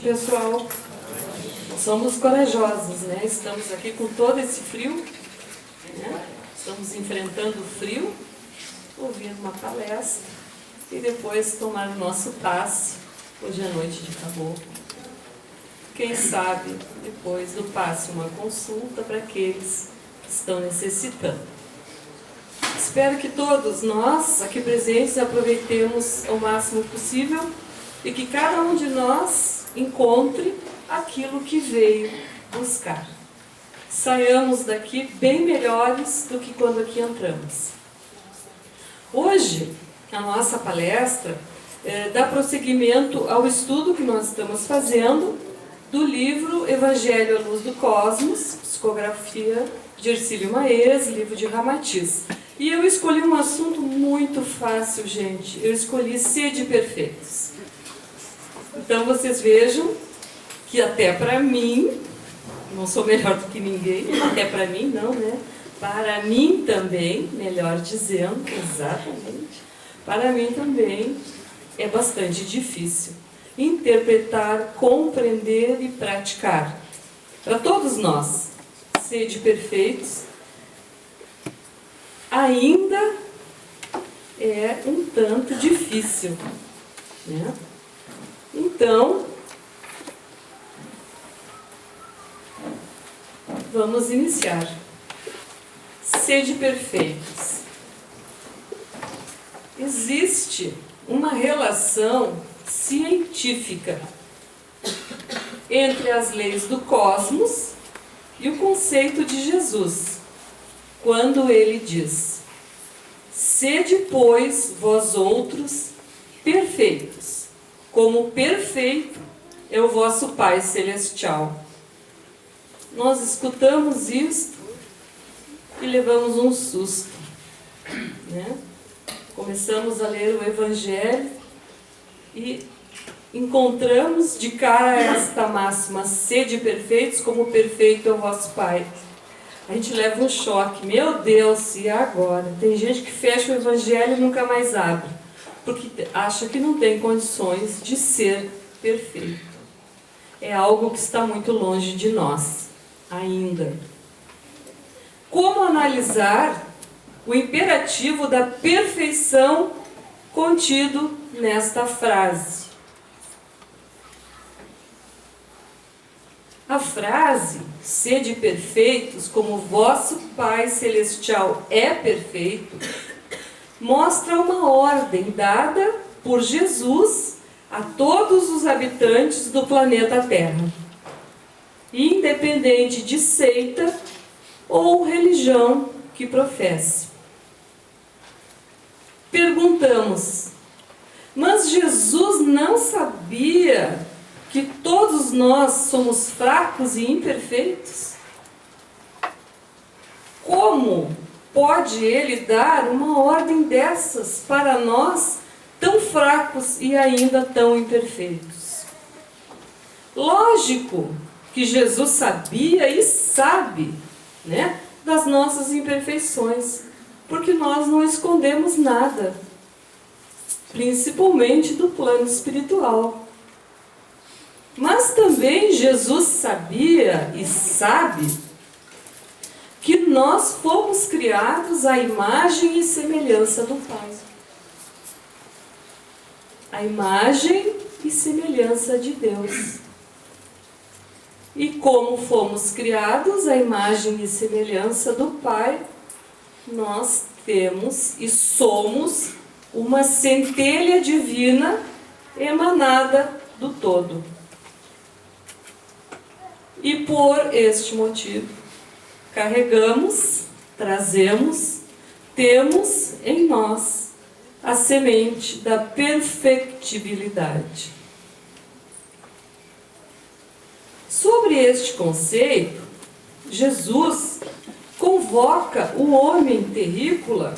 pessoal. Somos corajosos, né? Estamos aqui com todo esse frio, né? Estamos enfrentando o frio, ouvindo uma palestra e depois tomar o nosso passe. Hoje é noite de caboclo. Quem sabe depois do passe uma consulta para aqueles que estão necessitando. Espero que todos nós aqui presentes aproveitemos o máximo possível e que cada um de nós encontre aquilo que veio buscar. Saiamos daqui bem melhores do que quando aqui entramos. Hoje, a nossa palestra dá prosseguimento ao estudo que nós estamos fazendo do livro Evangelho à Luz do Cosmos, psicografia de Ercílio Maes, livro de Ramatiz. E eu escolhi um assunto muito fácil, gente. Eu escolhi sede perfeitos. Então vocês vejam que até para mim, não sou melhor do que ninguém, até para mim não, né? Para mim também, melhor dizendo, exatamente, para mim também é bastante difícil interpretar, compreender e praticar. Para todos nós, sede perfeitos ainda é um tanto difícil, né? Então, vamos iniciar. Sede perfeitos. Existe uma relação científica entre as leis do cosmos e o conceito de Jesus, quando ele diz: sede, pois, vós outros perfeitos, como perfeito é o vosso Pai Celestial. Nós escutamos isto e levamos um susto, né? Começamos a ler o Evangelho e encontramos de cara esta máxima: sede perfeitos como perfeito é o vosso Pai. A gente leva um choque. Meu Deus, e agora? Tem gente que fecha o Evangelho e nunca mais abre, porque acha que não tem condições de ser perfeito. É algo que está muito longe de nós, ainda. Como analisar o imperativo da perfeição contido nesta frase? A frase, sede perfeitos como vosso Pai Celestial é perfeito, mostra uma ordem dada por Jesus a todos os habitantes do planeta Terra, independente de seita ou religião que professe. Perguntamos: mas Jesus não sabia que todos nós somos fracos e imperfeitos? Como pode ele dar uma ordem dessas para nós, tão fracos e ainda tão imperfeitos? Lógico que Jesus sabia e sabe, né, das nossas imperfeições, porque nós não escondemos nada, principalmente do plano espiritual. Mas também Jesus sabia e sabe que nós fomos criados à imagem e semelhança do Pai. A imagem e semelhança de Deus. E como fomos criados à imagem e semelhança do Pai, nós temos e somos uma centelha divina emanada do todo. E por este motivo, carregamos, trazemos, temos em nós a semente da perfectibilidade. Sobre este conceito, Jesus convoca o homem terrícola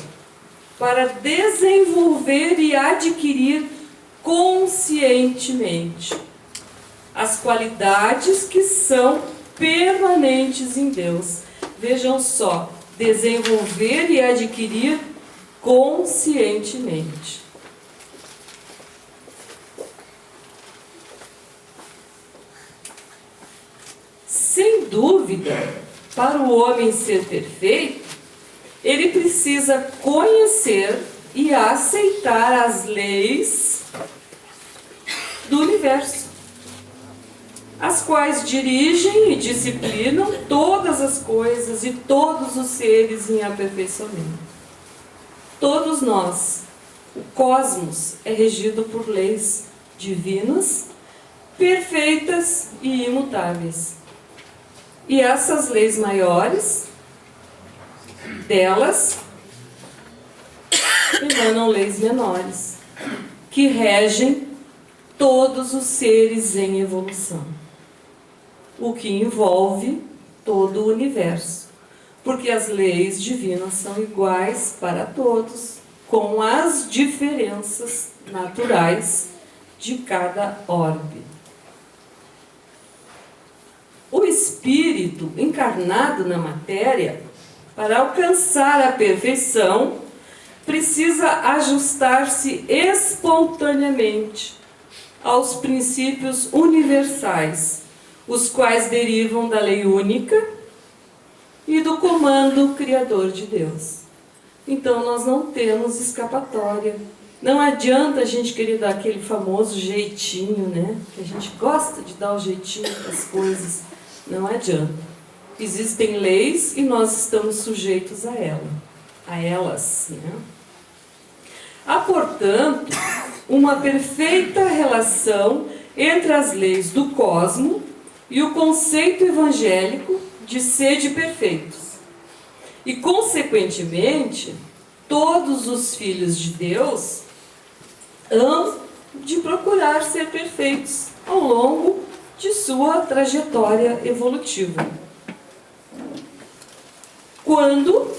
para desenvolver e adquirir conscientemente as qualidades que são permanentes em Deus. Vejam só, desenvolver e adquirir conscientemente. dúvida, para o homem ser perfeito, ele precisa conhecer e aceitar as leis do universo, as quais dirigem e disciplinam todas as coisas e todos os seres em aperfeiçoamento. Todos nós, o cosmos é regido por leis divinas, perfeitas e imutáveis. E essas leis maiores, delas, emanam leis menores, que regem todos os seres em evolução, o que envolve todo o universo, porque as leis divinas são iguais para todos, com as diferenças naturais de cada orbe. O espírito encarnado na matéria, para alcançar a perfeição, precisa ajustar-se espontaneamente aos princípios universais, os quais derivam da lei única e do comando criador de Deus. Então nós não temos escapatória. Não adianta a gente querer dar aquele famoso jeitinho, né? Que a gente gosta de dar o jeitinho das coisas. Não adianta. Existem leis e nós estamos sujeitos a elas, né? Há, portanto, uma perfeita relação entre as leis do cosmo e o conceito evangélico de sede perfeitos. E, consequentemente, todos os filhos de Deus hão de procurar ser perfeitos ao longo de sua trajetória evolutiva. Quando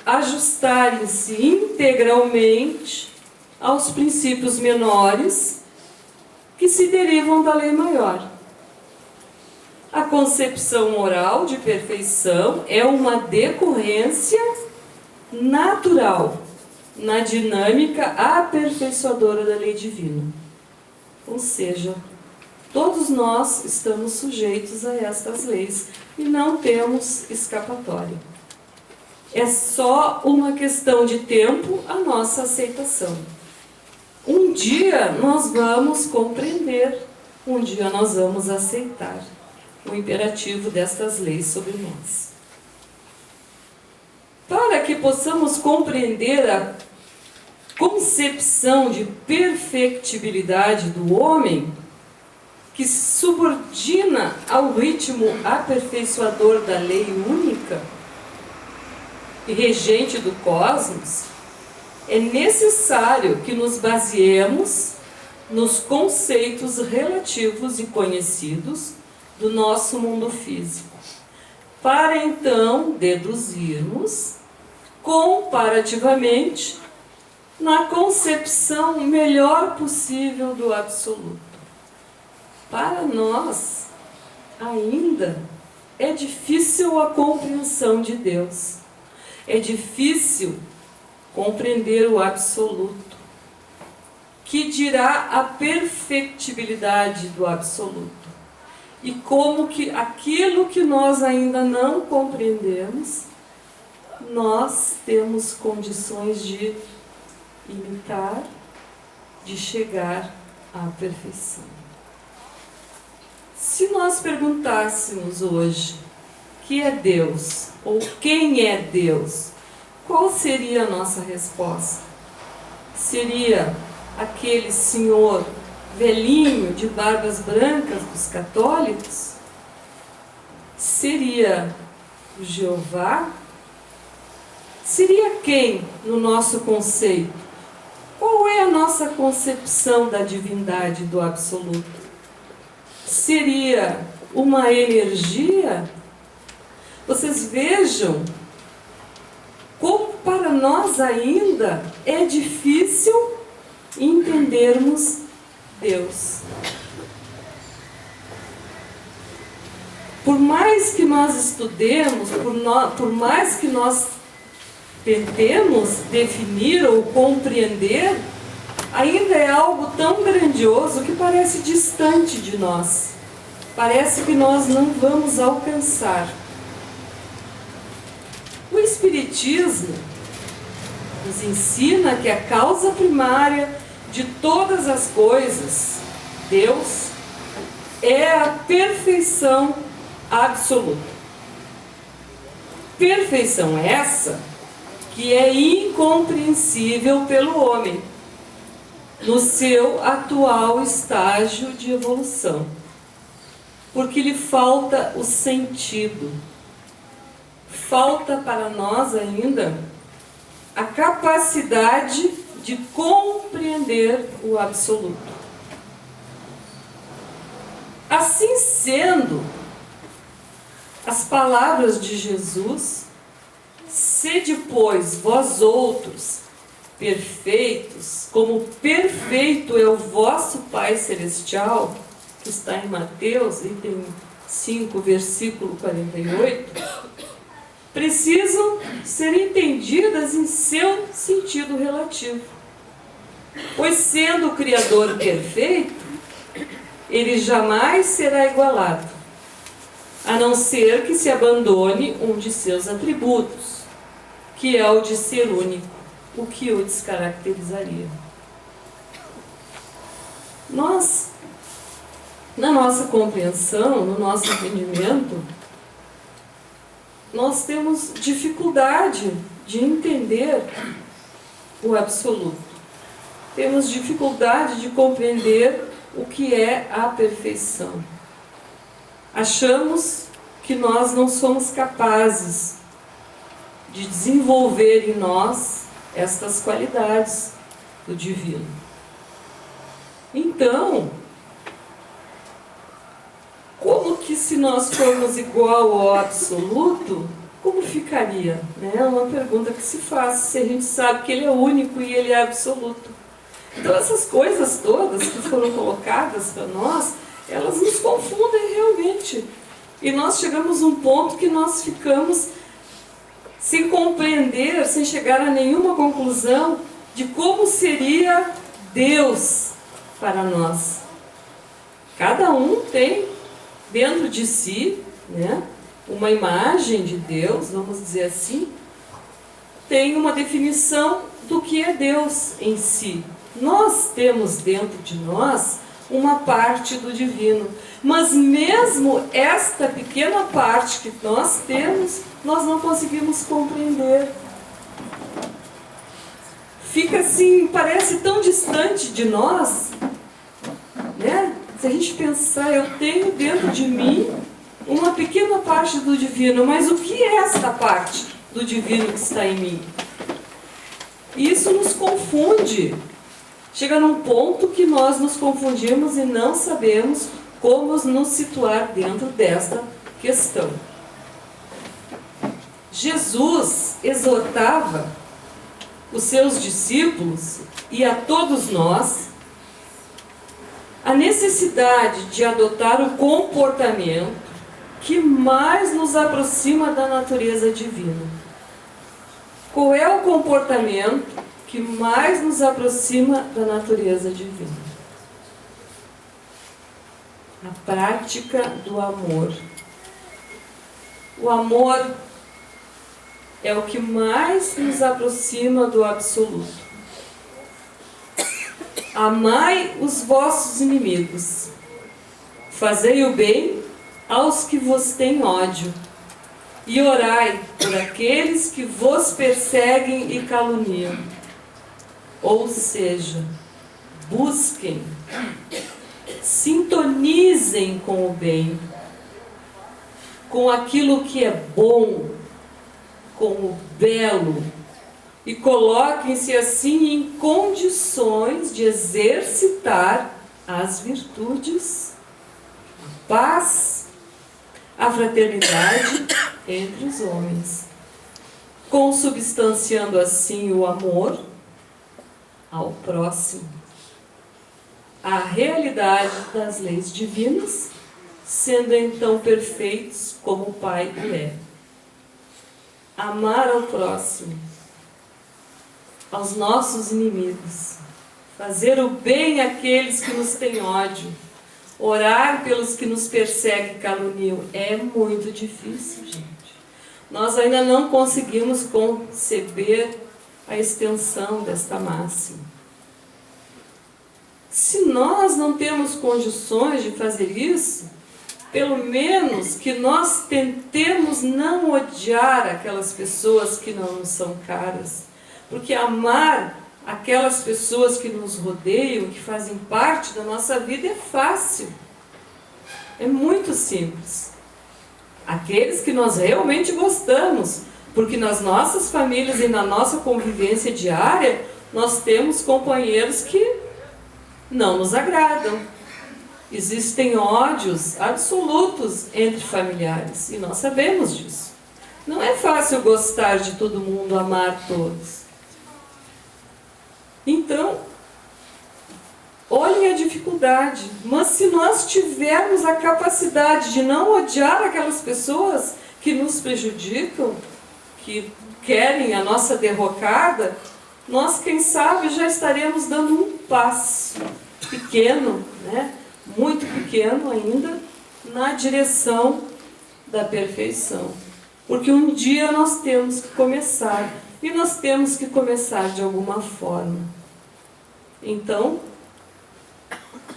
ajustarem-se integralmente aos princípios menores que se derivam da lei maior. A concepção moral de perfeição é uma decorrência natural na dinâmica aperfeiçoadora da lei divina. Ou seja, todos nós estamos sujeitos a estas leis e não temos escapatória. É só uma questão de tempo a nossa aceitação. Um dia nós vamos compreender, um dia nós vamos aceitar o imperativo destas leis sobre nós. Para que possamos compreender a concepção de perfectibilidade do homem, que se subordina ao ritmo aperfeiçoador da lei única e regente do cosmos, é necessário que nos baseemos nos conceitos relativos e conhecidos do nosso mundo físico, para então deduzirmos comparativamente na concepção melhor possível do absoluto. Para nós, ainda é difícil a compreensão de Deus. É difícil compreender o absoluto, que dirá a perfectibilidade do absoluto. E como que aquilo que nós ainda não compreendemos, nós temos condições de imitar, de chegar à perfeição. Se nós perguntássemos hoje o que é Deus, ou quem é Deus, qual seria a nossa resposta? Seria aquele senhor velhinho de barbas brancas dos católicos? Seria o Jeová? Seria quem no nosso conceito? Qual é a nossa concepção da divindade do absoluto? Seria uma energia? Vocês vejam como para nós ainda é difícil entendermos Deus. Por mais que nós estudemos, por mais que nós tentemos definir ou compreender, ainda é algo tão grandioso que parece distante de nós. parece que nós não vamos alcançar. O Espiritismo nos ensina que a causa primária de todas as coisas, Deus, é a perfeição absoluta. Perfeição essa que é incompreensível pelo homem no seu atual estágio de evolução, porque lhe falta o sentido. Falta para nós ainda a capacidade de compreender o absoluto. Assim sendo, as palavras de Jesus, sede, pois, vós outros perfeitos, como perfeito é o vosso Pai Celestial, que está em Mateus, item 5, versículo 48, precisam ser entendidas em seu sentido relativo. Pois sendo o Criador perfeito, ele jamais será igualado, a não ser que se abandone um de seus atributos, que é o de ser único, o que o descaracterizaria. Nós, na nossa compreensão, no nosso entendimento, nós temos dificuldade de entender o absoluto. Temos dificuldade de compreender o que é a perfeição. Achamos que nós não somos capazes de desenvolver em nós estas qualidades do divino. Então, como que se nós formos igual ao absoluto, como ficaria? É uma pergunta que se faz, se a gente sabe que ele é único e ele é absoluto. Então essas coisas todas que foram colocadas para nós, elas nos confundem realmente. E nós chegamos a um ponto que nós ficamos sem compreender, sem chegar a nenhuma conclusão de como seria Deus para nós. Cada um tem dentro de si, uma imagem de Deus, vamos dizer assim, tem uma definição do que é Deus em si. Nós temos dentro de nós uma parte do divino, mas mesmo esta pequena parte que nós temos, nós não conseguimos compreender. Fica assim, parece tão distante de nós, Se a gente pensar, eu tenho dentro de mim uma pequena parte do divino, mas o que é esta parte do divino que está em mim? Isso nos confunde. Chega num ponto que nós nos confundimos e não sabemos como nos situar dentro desta questão. Jesus exortava os seus discípulos e a todos nós a necessidade de adotar o comportamento que mais nos aproxima da natureza divina. Qual é o comportamento que mais nos aproxima da natureza divina? A prática do amor. O amor é o que mais nos aproxima do absoluto. Amai os vossos inimigos, fazei o bem aos que vos têm ódio, e orai por aqueles que vos perseguem e caluniam. Ou seja, busquem, sintonizem com o bem, com aquilo que é bom, com o belo, e coloquem-se assim em condições de exercitar as virtudes, a paz, a fraternidade entre os homens, consubstanciando assim o amor ao próximo, a realidade das leis divinas, sendo então perfeitos como o Pai o é. Amar ao próximo, aos nossos inimigos, fazer o bem àqueles que nos têm ódio, Orar pelos que nos perseguem e caluniam é muito difícil, gente. Nós ainda não conseguimos conceber a extensão desta máxima. Se nós não temos condições de fazer isso, pelo menos que nós tentemos não odiar aquelas pessoas que não nos são caras. Porque amar aquelas pessoas que nos rodeiam, que fazem parte da nossa vida, é fácil. É muito simples. Aqueles que nós realmente gostamos, porque nas nossas famílias e na nossa convivência diária, nós temos companheiros que não nos agradam. Existem ódios absolutos entre familiares, e nós sabemos disso. Não é fácil gostar de todo mundo, amar todos. Então, olhem a dificuldade, mas se nós tivermos a capacidade de não odiar aquelas pessoas que nos prejudicam, que querem a nossa derrocada, nós, quem sabe, já estaremos dando um passo pequeno, né? Muito pequeno ainda, na direção da perfeição. Porque um dia nós temos que começar, e nós temos que começar de alguma forma. Então,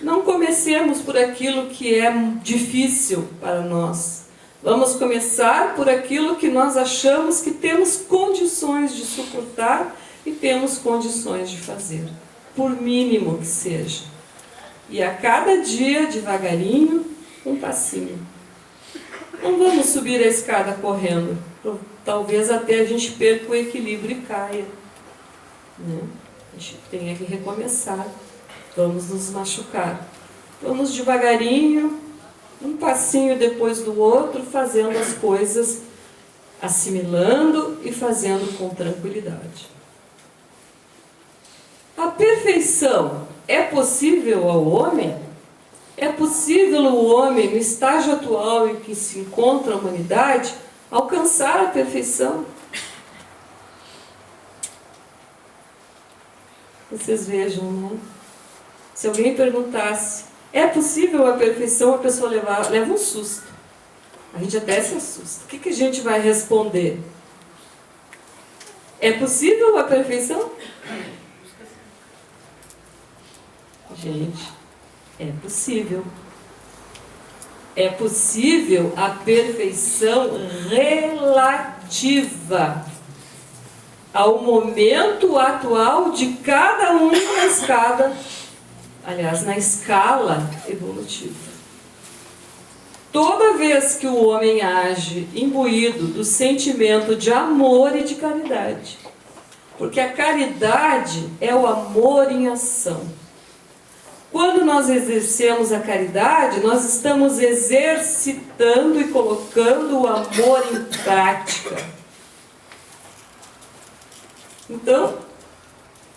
não comecemos por aquilo que é difícil para nós. Vamos começar por aquilo que nós achamos que temos condições de suportar e temos condições de fazer, por mínimo que seja. E a cada dia, devagarinho, um passinho. Não vamos subir a escada correndo. Talvez até a gente perca o equilíbrio e caia, né? A gente tenha que recomeçar. Vamos nos machucar. Vamos devagarinho, um passinho depois do outro, fazendo as coisas, assimilando e fazendo com tranquilidade. A perfeição é possível ao homem? É possível o homem, no estágio atual em que se encontra a humanidade, alcançar a perfeição? Vocês vejam, né? Se alguém perguntasse, é possível a perfeição? A pessoa leva um susto. A gente até se assusta. O que a gente vai responder? É possível a perfeição? Gente, é possível. É possível a perfeição relativa ao momento atual de cada um na escada, aliás, na escala evolutiva. Toda vez que o homem age imbuído do sentimento de amor e de caridade, porque a caridade é o amor em ação. Quando nós exercemos a caridade, nós estamos exercitando e colocando o amor em prática. Então,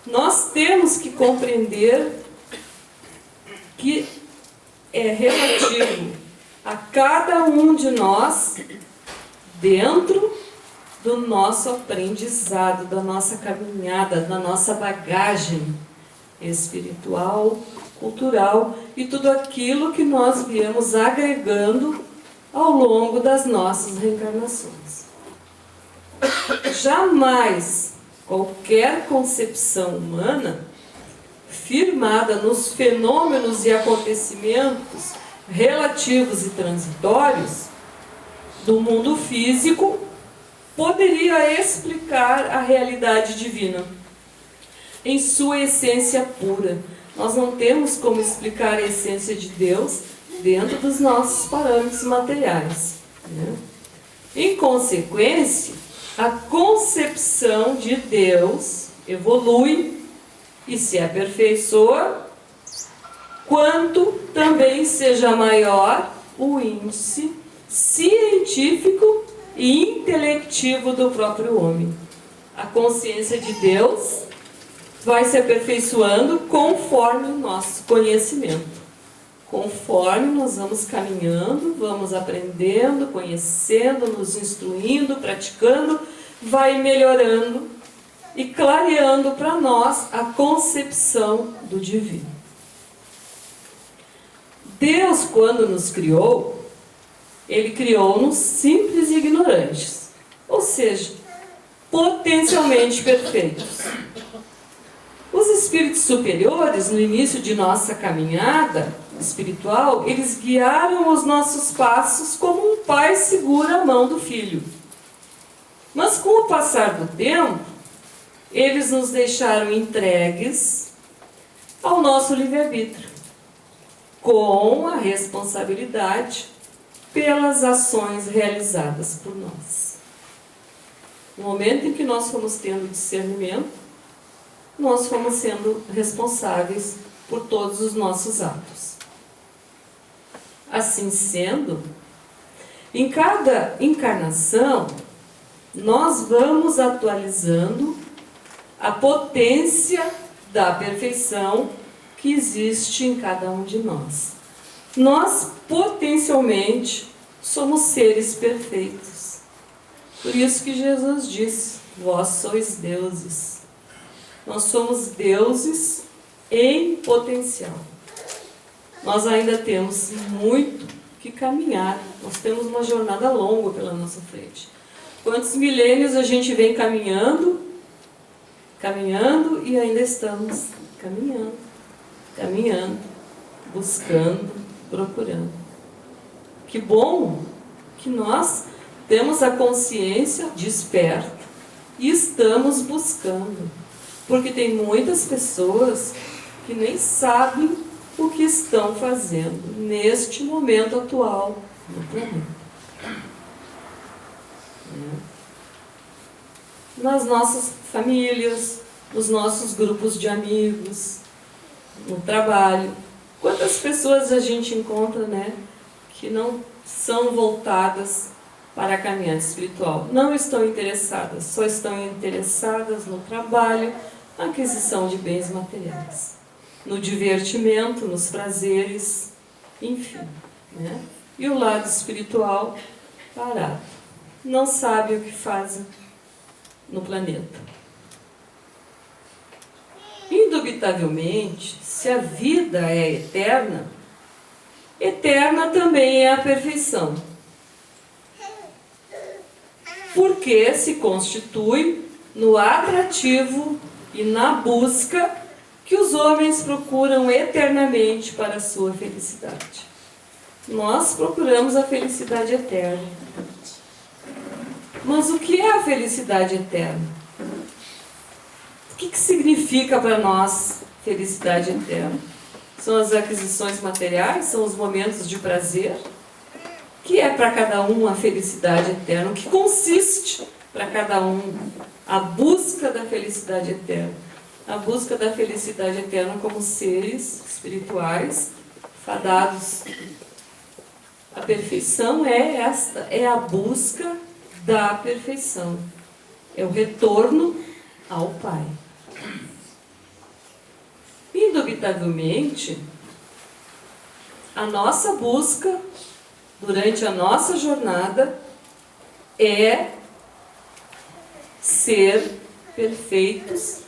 nós temos que compreender que é relativo a cada um de nós dentro do nosso aprendizado, da nossa caminhada, da nossa bagagem espiritual, cultural e tudo aquilo que nós viemos agregando ao longo das nossas reencarnações. Jamais qualquer concepção humana firmada nos fenômenos e acontecimentos relativos e transitórios do mundo físico poderia explicar a realidade divina em sua essência pura. Nós não temos como explicar a essência de Deus dentro dos nossos parâmetros materiais, né? Em consequência, a concepção de Deus evolui e se aperfeiçoa, quanto também seja maior o índice científico e intelectivo do próprio homem. A consciência de Deus vai se aperfeiçoando conforme o nosso conhecimento. Conforme nós vamos caminhando, vamos aprendendo, conhecendo, nos instruindo, praticando, vai melhorando e clareando para nós a concepção do divino. Deus, quando nos criou, Ele criou-nos simples e ignorantes, ou seja, potencialmente perfeitos. Os espíritos superiores, no início de nossa caminhada espiritual, eles guiaram os nossos passos como um pai segura a mão do filho. Mas com o passar do tempo, eles nos deixaram entregues ao nosso livre-arbítrio, com a responsabilidade pelas ações realizadas por nós. No momento em que nós fomos tendo discernimento, nós fomos sendo responsáveis por todos os nossos atos. Assim sendo, em cada encarnação, nós vamos atualizando a potência da perfeição que existe em cada um de nós. Nós, potencialmente, somos seres perfeitos. Por isso que Jesus disse: vós sois deuses. Nós somos deuses em potencial. Nós ainda temos muito que caminhar. Nós temos uma jornada longa pela nossa frente. Quantos milênios a gente vem caminhando e ainda estamos caminhando, buscando, procurando. Que bom que nós temos a consciência desperta e estamos buscando. Porque tem muitas pessoas que nem sabem o que estão fazendo neste momento atual no planeta. Nas nossas famílias, nos nossos grupos de amigos, no trabalho. Quantas pessoas a gente encontra, que não são voltadas para a caminhada espiritual? Não estão interessadas, só estão interessadas no trabalho, na aquisição de bens materiais, no divertimento, nos prazeres, enfim. E o lado espiritual parado. Não sabe o que fazem no planeta. Indubitavelmente, se a vida é eterna, eterna também é a perfeição. Porque se constitui no atrativo e na busca que os homens procuram eternamente para a sua felicidade. Nós procuramos a felicidade eterna. Mas o que é a felicidade eterna? O que significa para nós felicidade eterna? São as aquisições materiais? São os momentos de prazer? O que é para cada um a felicidade eterna? O que consiste para cada um a busca da felicidade eterna? A busca da felicidade eterna como seres espirituais fadados. A perfeição é esta, é a busca da perfeição. É o retorno ao Pai. Indubitavelmente, a nossa busca durante a nossa jornada é ser perfeitos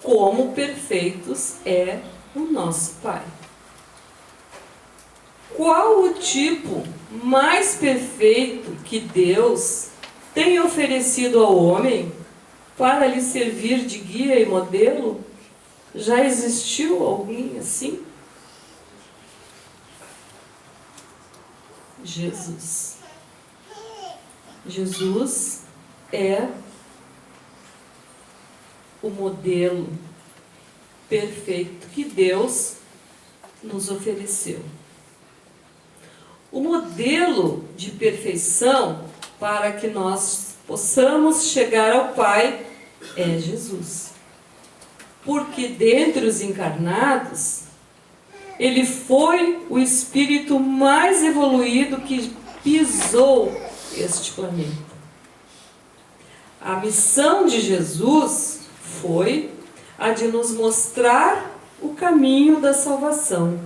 como perfeitos é o nosso Pai. Qual o tipo mais perfeito que Deus tem oferecido ao homem para lhe servir de guia e modelo? Já existiu alguém assim? Jesus. Jesus é o modelo perfeito que Deus nos ofereceu. O modelo de perfeição para que nós possamos chegar ao Pai é Jesus. Porque dentre os encarnados, ele foi o espírito mais evoluído que pisou este planeta. A missão de Jesus foi a de nos mostrar o caminho da salvação,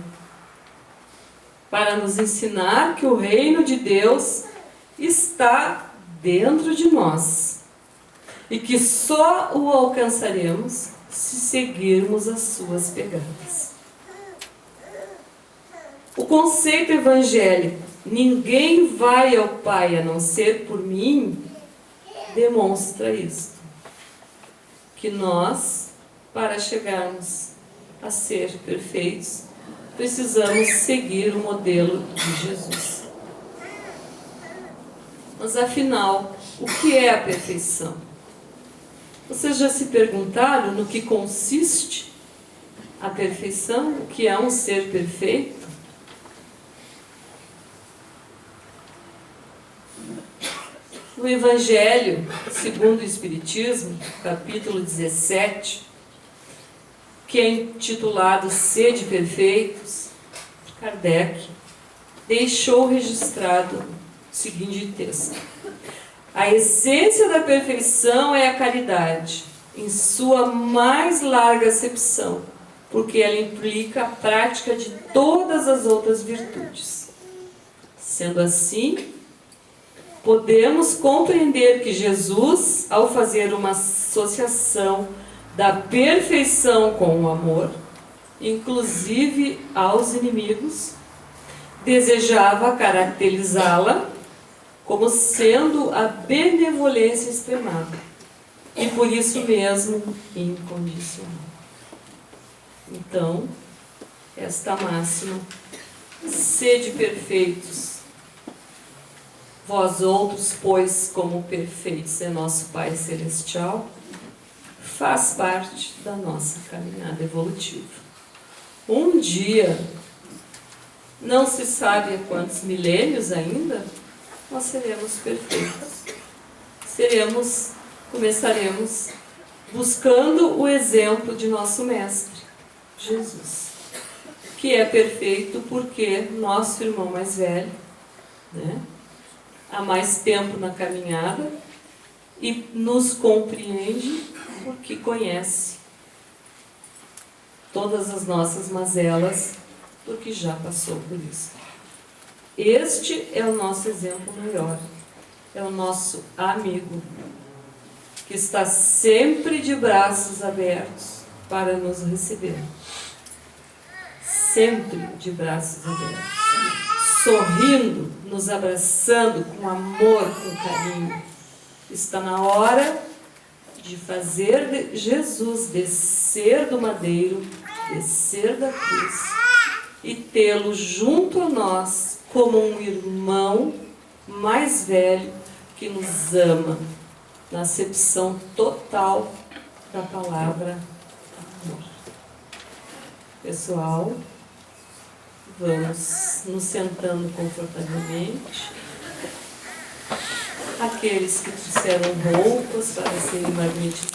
para nos ensinar que o reino de Deus está dentro de nós e que só o alcançaremos se seguirmos as suas pegadas. O conceito evangélico, ninguém vai ao Pai a não ser por mim, demonstra isso. Que nós, para chegarmos a ser perfeitos, precisamos seguir o modelo de Jesus. Mas afinal, o que é a perfeição? Vocês já se perguntaram no que consiste a perfeição? O que é um ser perfeito? No Evangelho, segundo o Espiritismo, capítulo 17, que é intitulado Sede Perfeitos, Kardec deixou registrado o seguinte texto: a essência da perfeição é a caridade, em sua mais larga acepção, porque ela implica a prática de todas as outras virtudes. Sendo assim, podemos compreender que Jesus, ao fazer uma associação da perfeição com o amor, inclusive aos inimigos, desejava caracterizá-la como sendo a benevolência extremada e por isso mesmo incondicional. Então, esta máxima, sede perfeitos, vós outros, pois como perfeitos é nosso Pai Celestial, faz parte da nossa caminhada evolutiva. Um dia, não se sabe há quantos milênios ainda, nós seremos perfeitos. Começaremos buscando o exemplo de nosso Mestre, Jesus, que é perfeito porque nosso irmão mais velho, né, há mais tempo na caminhada e nos compreende porque conhece todas as nossas mazelas, porque já passou por isso. Este é o nosso exemplo maior, é o nosso amigo, que está sempre de braços abertos para nos receber. Sempre de braços abertos, sorrindo, nos abraçando com amor, com carinho. Está na hora de fazer Jesus descer do madeiro, descer da cruz e tê-lo junto a nós como um irmão mais velho que nos ama, na acepção total da palavra amor. Pessoal, vamos nos sentando confortavelmente. Aqueles que trouxeram roupas para serem marmitizados,